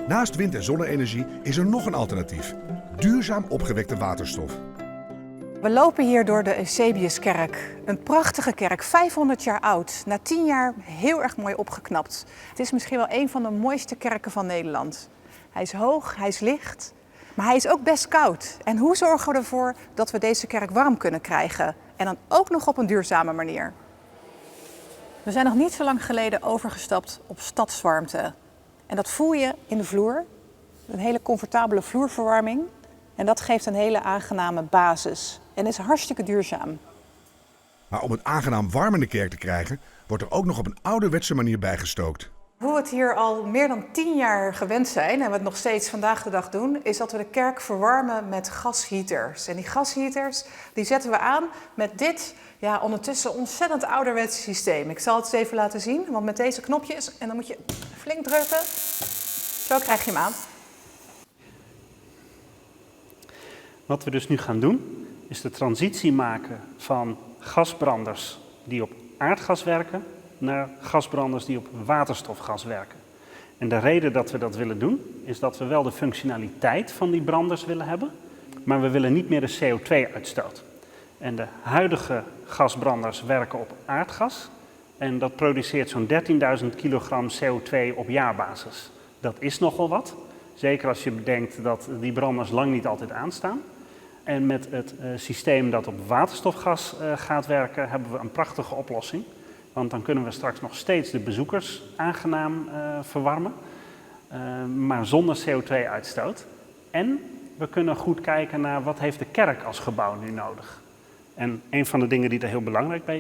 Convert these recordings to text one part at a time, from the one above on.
Naast wind- en zonne-energie is er nog een alternatief. Duurzaam opgewekte waterstof. We lopen hier door de Eusebiuskerk. Een prachtige kerk, 500 jaar oud. Na 10 jaar heel erg mooi opgeknapt. Het is misschien wel een van de mooiste kerken van Nederland. Hij is hoog, hij is licht, maar hij is ook best koud. En hoe zorgen we ervoor dat we deze kerk warm kunnen krijgen? En dan ook nog op een duurzame manier. We zijn nog niet zo lang geleden overgestapt op stadswarmte. En dat voel je in de vloer. Een hele comfortabele vloerverwarming. En dat geeft een hele aangename basis. En is hartstikke duurzaam. Maar om het aangenaam warm in de kerk te krijgen, wordt er ook nog op een ouderwetse manier bijgestookt. Hoe we het hier al meer dan 10 jaar gewend zijn, en we het nog steeds vandaag de dag doen, is dat we de kerk verwarmen met gasheaters. En die gasheaters die zetten we aan met dit, ja, ondertussen ontzettend ouderwetse systeem. Ik zal het eens even laten zien, want met deze knopjes, en dan moet je flink drukken, zo krijg je hem aan. Wat we dus nu gaan doen, is de transitie maken van gasbranders die op aardgas werken naar gasbranders die op waterstofgas werken. En de reden dat we dat willen doen, is dat we wel de functionaliteit van die branders willen hebben, maar we willen niet meer de CO2-uitstoot. En de huidige gasbranders werken op aardgas en dat produceert zo'n 13.000 kilogram CO2 op jaarbasis. Dat is nogal wat, zeker als je bedenkt dat die branders lang niet altijd aanstaan. En met het systeem dat op waterstofgas gaat werken, hebben we een prachtige oplossing. Want dan kunnen we straks nog steeds de bezoekers aangenaam verwarmen, maar zonder CO2-uitstoot. En we kunnen goed kijken naar wat heeft de kerk als gebouw nu nodig. En een van de dingen die er heel belangrijk bij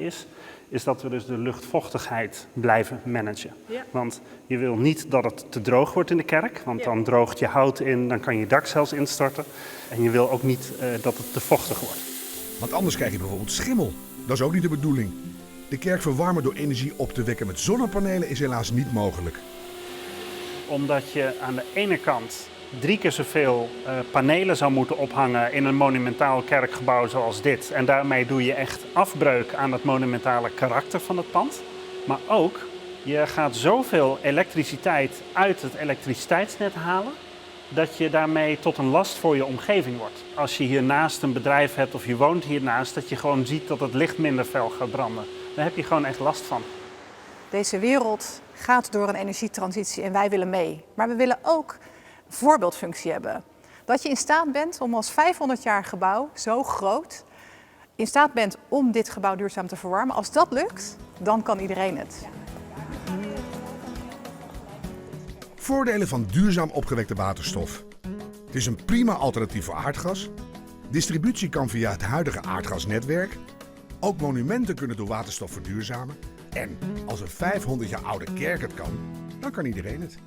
is dat we dus de luchtvochtigheid blijven managen. Ja. Want je wil niet dat het te droog wordt in de kerk, want dan droogt je hout in, dan kan je dak zelfs instorten. En je wil ook niet dat het te vochtig wordt. Want anders krijg je bijvoorbeeld schimmel. Dat is ook niet de bedoeling. De kerk verwarmen door energie op te wekken met zonnepanelen is helaas niet mogelijk. Omdat je aan de ene kant 3 keer zoveel panelen zou moeten ophangen in een monumentaal kerkgebouw zoals dit. En daarmee doe je echt afbreuk aan het monumentale karakter van het pand. Maar ook, je gaat zoveel elektriciteit uit het elektriciteitsnet halen, dat je daarmee tot een last voor je omgeving wordt. Als je hiernaast een bedrijf hebt of je woont hiernaast, dat je gewoon ziet dat het licht minder fel gaat branden. Daar heb je gewoon echt last van. Deze wereld gaat door een energietransitie en wij willen mee. Maar we willen ook voorbeeldfunctie hebben. Dat je in staat bent om als 500 jaar gebouw, zo groot, in staat bent om dit gebouw duurzaam te verwarmen. Als dat lukt, dan kan iedereen het. Voordelen van duurzaam opgewekte waterstof. Het is een prima alternatief voor aardgas. Distributie kan via het huidige aardgasnetwerk. Ook monumenten kunnen door waterstof verduurzamen. En als een 500 jaar oude kerk het kan, dan kan iedereen het.